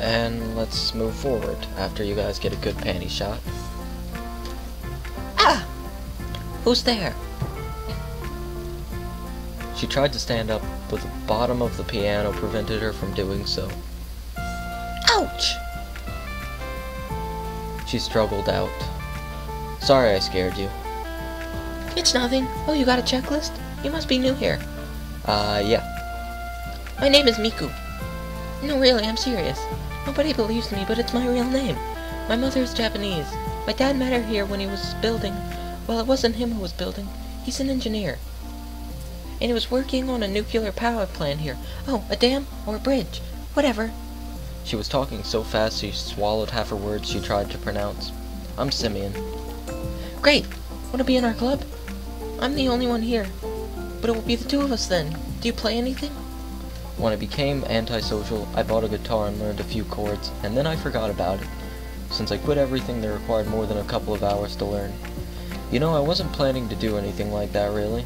And let's move forward after you guys get a good panty shot. Ah! Who's there? She tried to stand up, but the bottom of the piano prevented her from doing so. Ouch! She struggled out. Sorry I scared you. It's nothing. Oh, you got a checklist? You must be new here. Yeah. My name is Miku. No, really, I'm serious. Nobody believes me, but it's my real name. My mother is Japanese. My dad met her here when he was building. Well, it wasn't him who was building. He's an engineer. And he was working on a nuclear power plant here. Oh, a dam or a bridge. Whatever. She was talking so fast she swallowed half her words she tried to pronounce. I'm Semyon. Great! Wanna be in our club? I'm the only one here. But it will be the two of us then. Do you play anything? When I became antisocial, I bought a guitar and learned a few chords, and then I forgot about it, since I quit everything that required more than a couple of hours to learn. You know, I wasn't planning to do anything like that, really.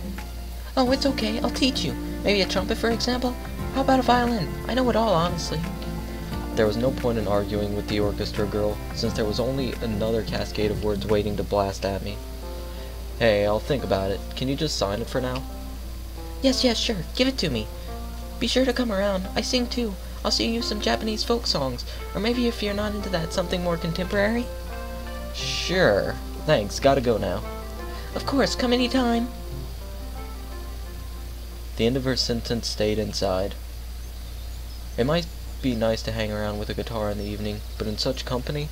Oh, it's okay. I'll teach you. Maybe a trumpet, for example? How about a violin? I know it all, honestly. There was no point in arguing with the orchestra girl, since there was only another cascade of words waiting to blast at me. Hey, I'll think about it. Can you just sign it for now? Yes, sure. Give it to me. Be sure to come around. I sing too. I'll sing you some Japanese folk songs. Or maybe if you're not into that, something more contemporary? Sure. Thanks. Gotta go now. Of course. Come anytime. The end of her sentence stayed inside. It might be nice to hang around with a guitar in the evening, but in such company?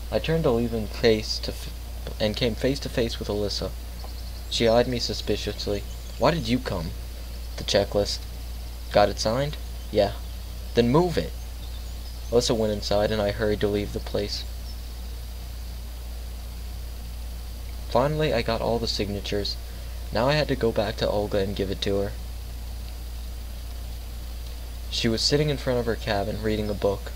I turned to leave and came face to face with Alyssa. She eyed me suspiciously. Why did you come? The checklist. Got it signed? Yeah. Then move it! Alyssa went inside and I hurried to leave the place. Finally, I got all the signatures. Now I had to go back to Olga and give it to her. She was sitting in front of her cabin, reading a book.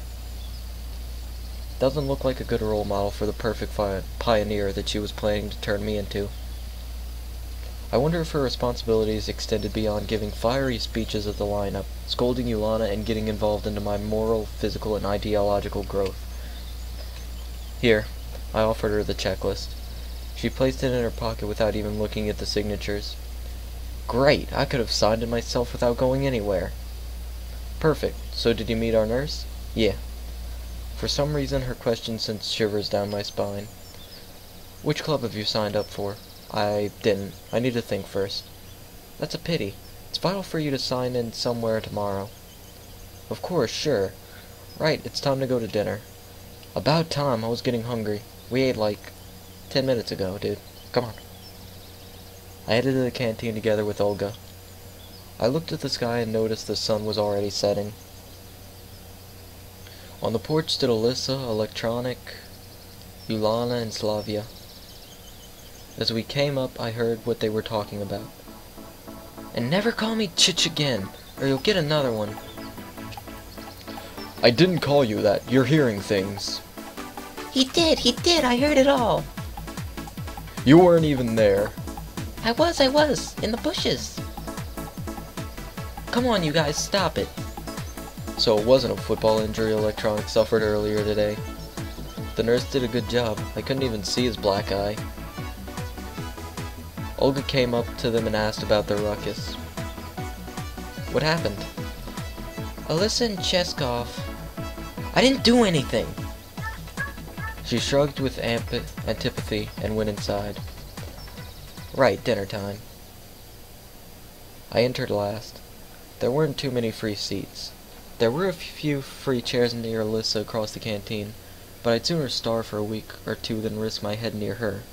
Doesn't look like a good role model for the perfect pioneer that she was planning to turn me into. I wonder if her responsibilities extended beyond giving fiery speeches at the lineup, scolding Ulana, and getting involved into my moral, physical, and ideological growth. Here, I offered her the checklist. She placed it in her pocket without even looking at the signatures. Great! I could have signed it myself without going anywhere. Perfect. So did you meet our nurse? Yeah. For some reason, her question sent shivers down my spine. Which club have you signed up for? I didn't. I need to think first. That's a pity. It's vital for you to sign in somewhere tomorrow. Of course, sure. Right, it's time to go to dinner. About time. I was getting hungry. We ate like 10 minutes ago, dude. Come on. I headed to the canteen together with Olga. I looked at the sky and noticed the sun was already setting. On the porch stood Alyssa, Electronic, Ulana, and Slavia. As we came up, I heard what they were talking about. And never call me Chich again, or you'll get another one. I didn't call you that. You're hearing things. He did. I heard it all. You weren't even there. I was. In the bushes. Come on, you guys, stop it. So it wasn't a football injury Electronic suffered earlier today. The nurse did a good job. I couldn't even see his black eye. Olga came up to them and asked about their ruckus. What happened? Alyssa and Cheskov. I didn't do anything. She shrugged with antipathy and went inside. Right, dinner time. I entered last. There weren't too many free seats. There were a few free chairs near Alyssa across the canteen, but I'd sooner starve for a week or two than risk my head near her.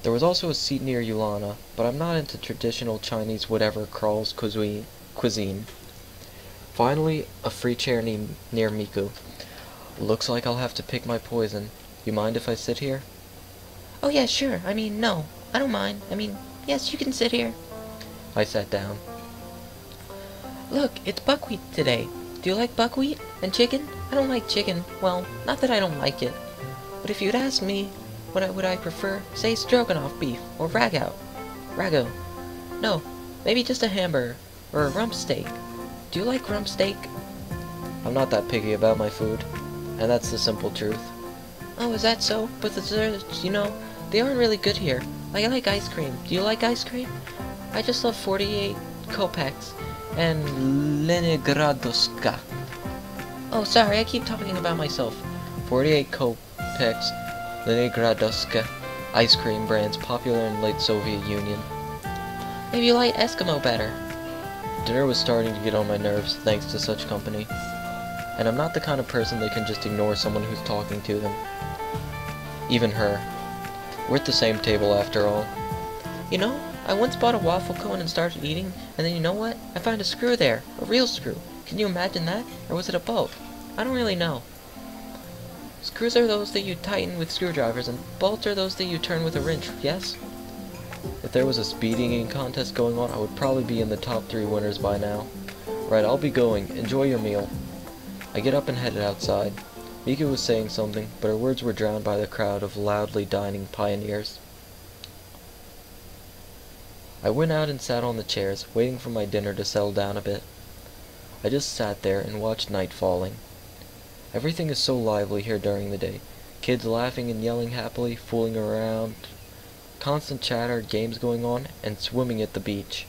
There was also a seat near Ulana, but I'm not into traditional Chinese whatever crawls cuisine. Finally, a free chair near Miku. Looks like I'll have to pick my poison. You mind if I sit here? Oh yeah, sure. No. I don't mind. Yes, you can sit here. I sat down. Look, it's buckwheat today. Do you like buckwheat? And chicken? I don't like chicken. Well, not that I don't like it. But if you'd ask me, what would I prefer? Say stroganoff beef, or rago. No, maybe just a hamburger, or a rump steak. Do you like rump steak? I'm not that picky about my food, and that's the simple truth. Oh, is that so? But the desserts, they aren't really good here. I like ice cream. Do you like ice cream? I just love 48 kopecks and Leningradoska. Oh, sorry, I keep talking about myself. 48 kopecks, Leningradoska, ice cream brands popular in late Soviet Union. Maybe you like Eskimo better. Dinner was starting to get on my nerves thanks to such company. And I'm not the kind of person that can just ignore someone who's talking to them. Even her. We're at the same table after all. I once bought a waffle cone and started eating, and then you know what? I found a screw there. A real screw. Can you imagine that? Or was it a bolt? I don't really know. Screws are those that you tighten with screwdrivers, and bolts are those that you turn with a wrench, yes? If there was a speed eating contest going on, I would probably be in the top 3 winners by now. Right, I'll be going. Enjoy your meal. I get up and headed outside. Miku was saying something, but her words were drowned by the crowd of loudly dining pioneers. I went out and sat on the chairs, waiting for my dinner to settle down a bit. I just sat there and watched night falling. Everything is so lively here during the day. Kids laughing and yelling happily, fooling around, constant chatter, games going on, and swimming at the beach.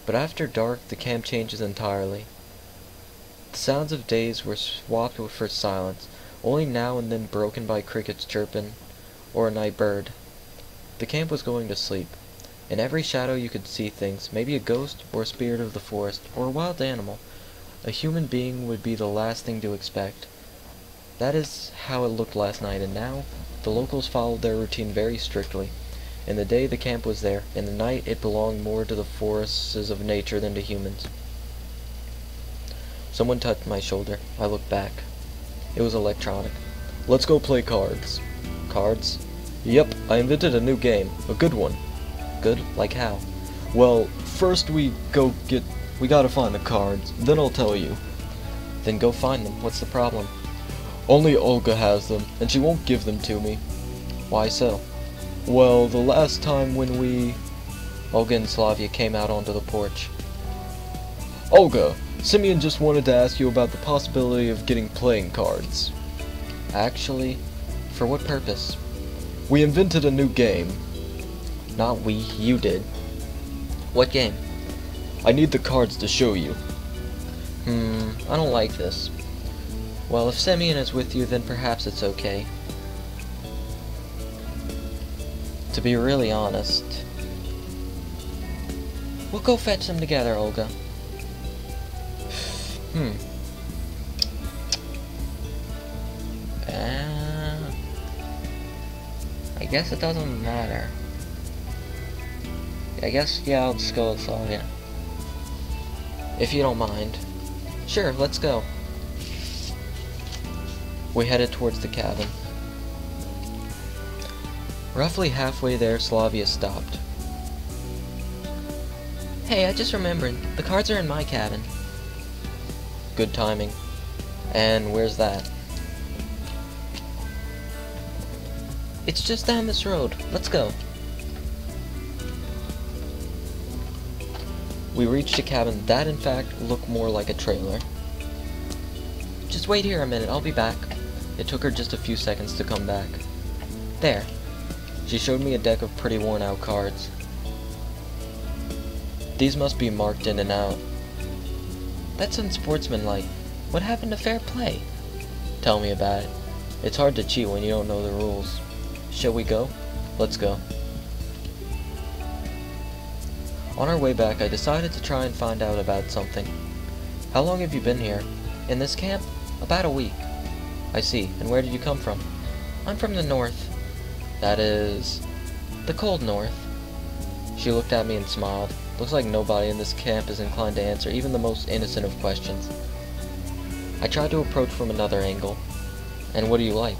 But after dark, the camp changes entirely. The sounds of days were swapped for silence, only now and then broken by crickets chirping, or a night bird. The camp was going to sleep. In every shadow you could see things, maybe a ghost, or a spirit of the forest, or a wild animal. A human being would be the last thing to expect. That is how it looked last night, and now the locals followed their routine very strictly. In the day the camp was there, in the night it belonged more to the forces of nature than to humans. Someone touched my shoulder. I looked back. It was electronic. Let's go play cards. Cards? Yep, I invented a new game. A good one. Good? Like how? Well, first we gotta find the cards, then I'll tell you. Then go find them. What's the problem? Only Olga has them, and she won't give them to me. Why so? Well, the last time when Olga and Slavia came out onto the porch. Olga, Semyon just wanted to ask you about the possibility of getting playing cards. Actually, for what purpose? We invented a new game. Not we, you did. What game? I need the cards to show you. I don't like this. Well, if Semyon is with you, then perhaps it's okay. To be really honest... We'll go fetch them together, Olga. I guess it doesn't matter. Yeah, I'll just go with Slavia. If you don't mind. Sure, let's go. We headed towards the cabin. Roughly halfway there, Slavia stopped. Hey, I just remembered. The cards are in my cabin. Good timing. And where's that? It's just down this road. Let's go. We reached a cabin that, in fact, looked more like a trailer. Just wait here a minute. I'll be back. It took her just a few seconds to come back. There. She showed me a deck of pretty worn-out cards. These must be marked in and out. That's unsportsmanlike. What happened to fair play? Tell me about it. It's hard to cheat when you don't know the rules. Shall we go? Let's go. On our way back, I decided to try and find out about something. How long have you been here? In this camp? About a week. I see. And where did you come from? I'm from the north. That is... the cold north. She looked at me and smiled. Looks like nobody in this camp is inclined to answer even the most innocent of questions. I tried to approach from another angle. And what do you like?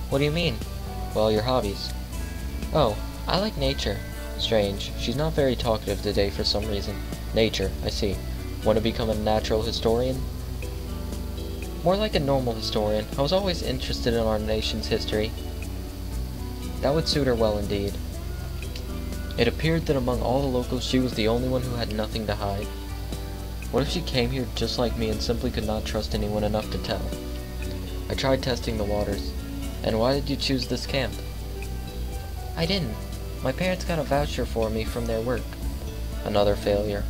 What do you mean? Well, your hobbies. Oh, I like nature. Strange. She's not very talkative today for some reason. Nature, I see. Want to become a natural historian? More like a normal historian. I was always interested in our nation's history. That would suit her well indeed. It appeared that among all the locals she was the only one who had nothing to hide. What if she came here just like me and simply could not trust anyone enough to tell? I tried testing the waters. And why did you choose this camp? I didn't. My parents got a voucher for me from their work. Another failure.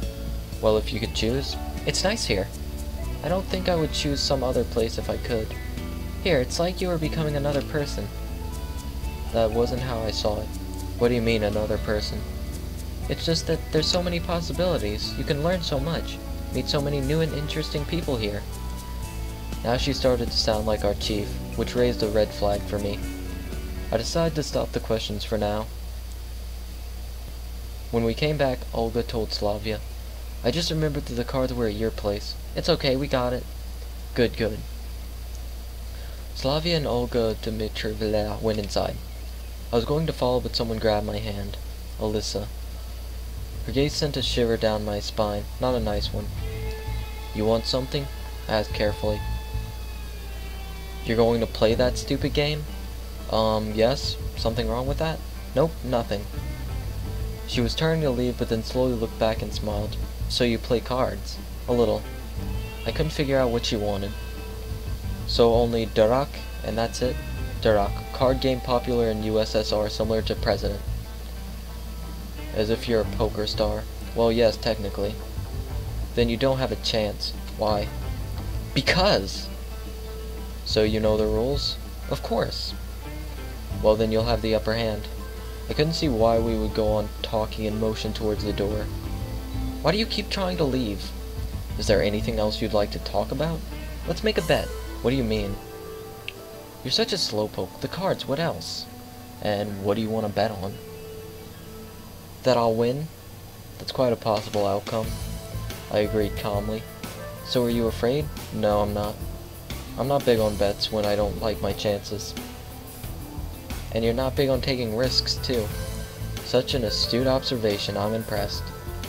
Well, if you could choose, It's nice here. I don't think I would choose some other place if I could. Here, it's like you were becoming another person. That wasn't how I saw it. What do you mean, another person? It's just that there's so many possibilities. You can learn so much. Meet so many new and interesting people here. Now she started to sound like our chief, which raised a red flag for me. I decided to stop the questions for now. When we came back, Olga told Slavia, I just remembered that the cards were at your place. It's okay, we got it. Good, good. Slavia and Olga Dmitrievna went inside. I was going to follow, but someone grabbed my hand. Alyssa. Her gaze sent a shiver down my spine, not a nice one. You want something? I asked carefully. You're going to play that stupid game? Yes. Something wrong with that? Nope, nothing. She was turning to leave, but then slowly looked back and smiled. So you play cards? A little. I couldn't figure out what she wanted. So only Durak, and that's it? Durak, card game popular in USSR, similar to President. As if you're a poker star. Well, yes, technically. Then you don't have a chance. Why? Because! So you know the rules? Of course. Well, then you'll have the upper hand. I couldn't see why we would go on talking and motion towards the door. Why do you keep trying to leave? Is there anything else you'd like to talk about? Let's make a bet. What do you mean? You're such a slowpoke. The cards, what else? And what do you want to bet on? That I'll win? That's quite a possible outcome. I agreed calmly. So are you afraid? No, I'm not. I'm not big on bets when I don't like my chances. And you're not big on taking risks, too. Such an astute observation, I'm impressed.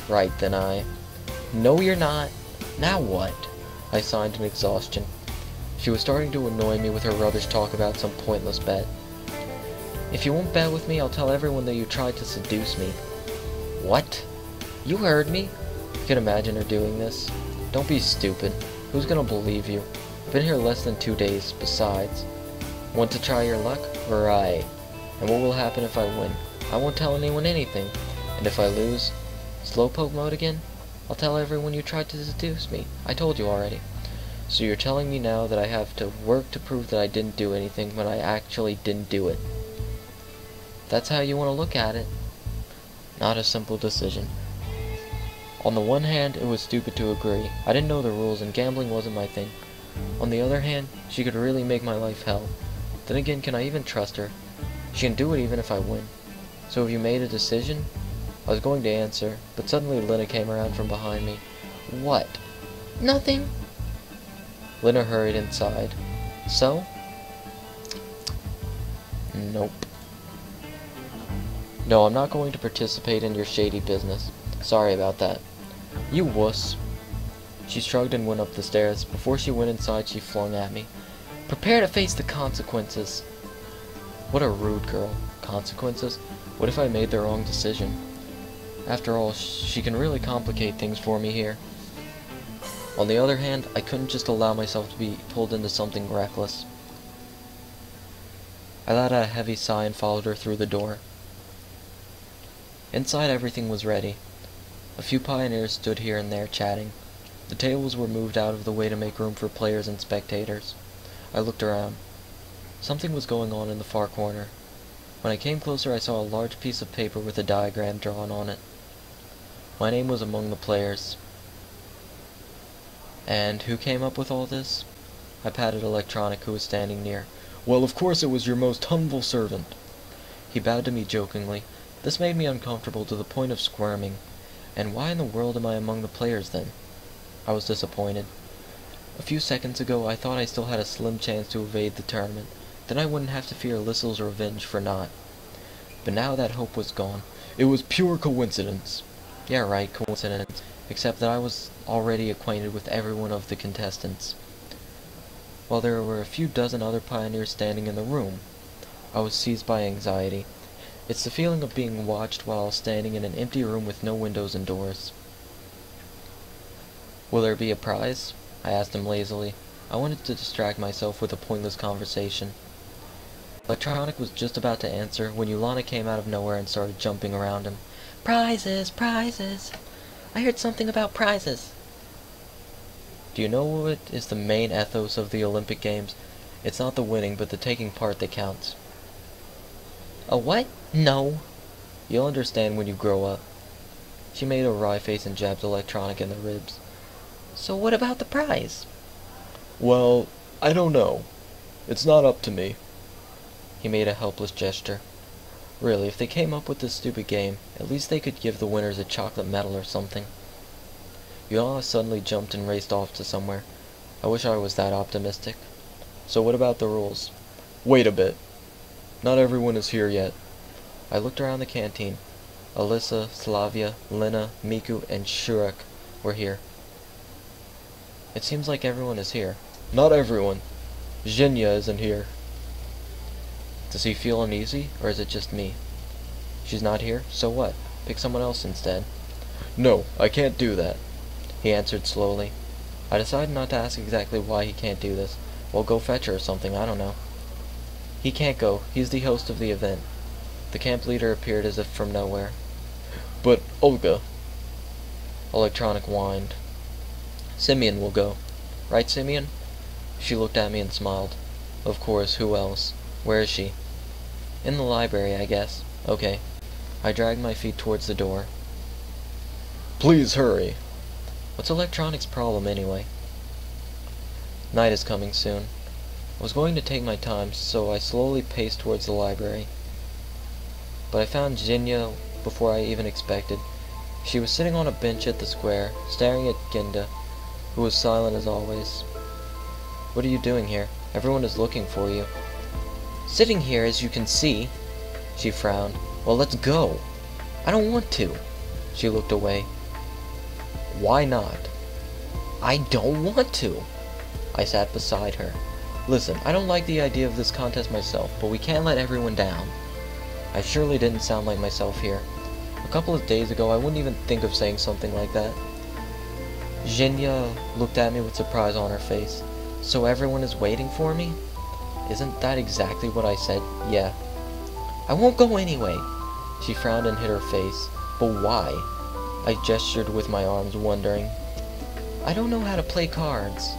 Right, then No, you're not. Now what? I signed in exhaustion. She was starting to annoy me with her rubbish talk about some pointless bet. If you won't bet with me, I'll tell everyone that you tried to seduce me. What? You heard me? You can imagine her doing this. Don't be stupid. Who's gonna believe you? I've been here less than 2 days, besides. Want to try your luck? Right. And what will happen if I win? I won't tell anyone anything. And if I lose? Slowpoke mode again? I'll tell everyone you tried to seduce me. I told you already. So you're telling me now that I have to work to prove that I didn't do anything when I actually didn't do it. That's how you want to look at it. Not a simple decision. On the one hand, it was stupid to agree. I didn't know the rules and gambling wasn't my thing. On the other hand, she could really make my life hell. Then again, can I even trust her? She can do it even if I win. So have you made a decision? I was going to answer, but suddenly Lena came around from behind me. What? Nothing. Lena hurried inside. So? Nope. No, I'm not going to participate in your shady business. Sorry about that. You wuss. She shrugged and went up the stairs. Before she went inside, she flung at me. Prepare to face the consequences. What a rude girl. Consequences? What if I made the wrong decision? After all, she can really complicate things for me here. On the other hand, I couldn't just allow myself to be pulled into something reckless. I let out a heavy sigh and followed her through the door. Inside, everything was ready. A few pioneers stood here and there chatting. The tables were moved out of the way to make room for players and spectators. I looked around. Something was going on in the far corner. When I came closer, I saw a large piece of paper with a diagram drawn on it. My name was among the players. And who came up with all this? I patted Electronic, who was standing near. Well, of course it was your most humble servant. He bowed to me jokingly. This made me uncomfortable to the point of squirming. And why in the world am I among the players, then? I was disappointed. A few seconds ago, I thought I still had a slim chance to evade the tournament. Then I wouldn't have to fear Lissel's revenge for not. But now that hope was gone. It was pure coincidence. Yeah, right, coincidence. Except that I was already acquainted with every one of the contestants. While there were a few dozen other pioneers standing in the room, I was seized by anxiety. It's the feeling of being watched while standing in an empty room with no windows and doors. Will there be a prize? I asked him lazily. I wanted to distract myself with a pointless conversation. Electronic was just about to answer when Yulana came out of nowhere and started jumping around him. Prizes, prizes. I heard something about prizes. Do you know what is the main ethos of the Olympic Games? It's not the winning, but the taking part that counts. A what? No. You'll understand when you grow up. She made a wry face and jabbed Electronic in the ribs. So what about the prize? Well, I don't know. It's not up to me. He made a helpless gesture. Really, if they came up with this stupid game, at least they could give the winners a chocolate medal or something. Yulana suddenly jumped and raced off to somewhere. I wish I was that optimistic. So what about the rules? Wait a bit. Not everyone is here yet. I looked around the canteen. Alyssa, Slavia, Lena, Miku, and Shurek were here. It seems like everyone is here. Not everyone. Zhenya isn't here. Does he feel uneasy, or is it just me? She's not here, so what? Pick someone else instead. No, I can't do that, he answered slowly. I decided not to ask exactly why he can't do this. Well, go fetch her or something, I don't know. He can't go. He's the host of the event. The camp leader appeared as if from nowhere. But, Olga... Electronic whined. Semyon will go. Right, Semyon? She looked at me and smiled. Of course, who else? Where is she? In the library, I guess. Okay. I dragged my feet towards the door. Please hurry. What's Electronic's problem, anyway? Night is coming soon. I was going to take my time, so I slowly paced towards the library. But I found Zhenya before I even expected. She was sitting on a bench at the square, staring at Ginda, who was silent as always. What are you doing here? Everyone is looking for you. Sitting here, as you can see. She frowned. Well, let's go. I don't want to. She looked away. Why not? I don't want to. I sat beside her. Listen, I don't like the idea of this contest myself, but we can't let everyone down. I surely didn't sound like myself here. A couple of days ago, I wouldn't even think of saying something like that. Zhenya looked at me with surprise on her face. So everyone is waiting for me? Isn't that exactly what I said? Yeah. I won't go anyway. She frowned and hid her face. But why? I gestured with my arms, wondering. I don't know how to play cards.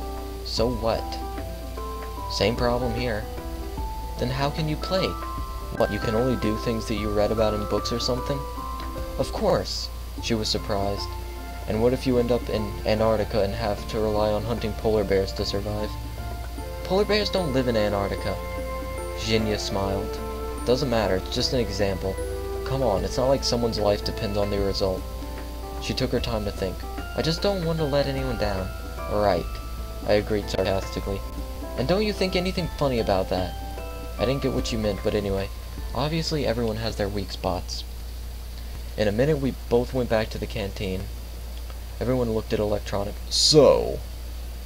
So what? Same problem here. Then how can you play? What, you can only do things that you read about in books or something? Of course. She was surprised. And what if you end up in Antarctica and have to rely on hunting polar bears to survive? Polar bears don't live in Antarctica. Zhenya smiled. Doesn't matter, it's just an example. Come on, it's not like someone's life depends on the result. She took her time to think. I just don't want to let anyone down. Right, I agreed sarcastically. And don't you think anything funny about that? I didn't get what you meant, but anyway. Obviously everyone has their weak spots. In a minute we both went back to the canteen. Everyone looked at Electronic. So,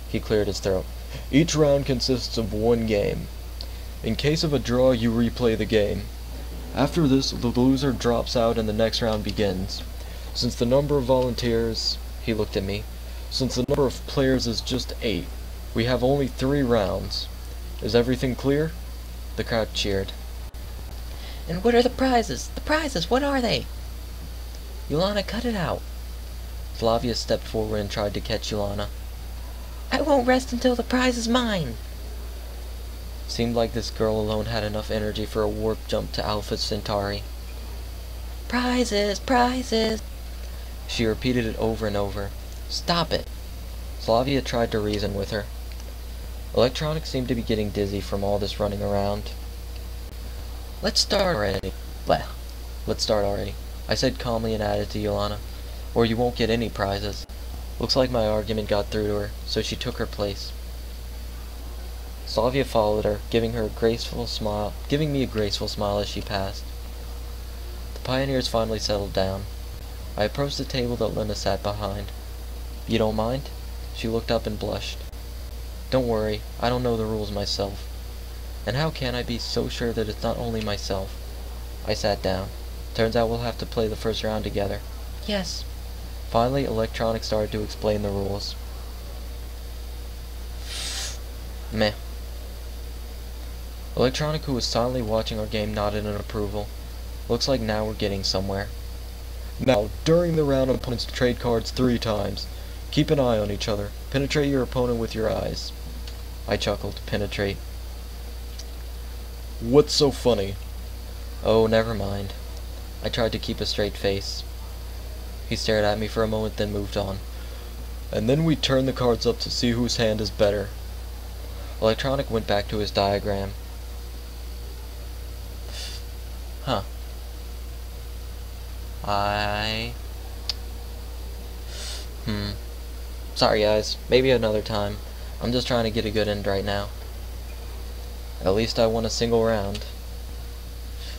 he cleared his throat. Each round consists of one game. In case of a draw, you replay the game. After this, the loser drops out and the next round begins. Since the number of volunteers, he looked at me, since the number of players is just 8, we have only 3 rounds. Is everything clear? The crowd cheered. And what are the prizes? The prizes, what are they? Yulana, cut it out. Flavia stepped forward and tried to catch Yulana. I won't rest until the prize is mine. Seemed like this girl alone had enough energy for a warp jump to Alpha Centauri. Prizes, prizes. She repeated it over and over. Stop it. Slavia tried to reason with her. Electronic seemed to be getting dizzy from all this running around. Let's start already. Well, let's start already. I said calmly and added to Yulana. Or you won't get any prizes. Looks like my argument got through to her, so she took her place. Slavia followed her, giving me a graceful smile as she passed. The pioneers finally settled down. I approached the table that Lena sat behind. You don't mind? She looked up and blushed. Don't worry, I don't know the rules myself. And how can I be so sure that it's not only myself? I sat down. Turns out we'll have to play the first round together. Yes. Finally, Electronic started to explain the rules. Meh. Electronic, who was silently watching our game, nodded in approval. Looks like now we're getting somewhere. Now, during the round, opponents trade cards 3 times. Keep an eye on each other. Penetrate your opponent with your eyes. I chuckled. Penetrate. What's so funny? Oh, never mind. I tried to keep a straight face. He stared at me for a moment, then moved on. And then we turned the cards up to see whose hand is better. Electronic went back to his diagram. Huh. Sorry guys, maybe another time. I'm just trying to get a good end right now. At least I won a single round.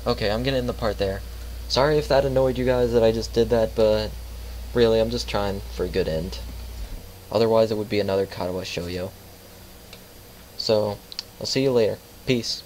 Okay, I'm gonna end the part there. Sorry if that annoyed you guys that I just did that, but really, I'm just trying for a good end. Otherwise, it would be another Katawa Shoujo. So, I'll see you later. Peace.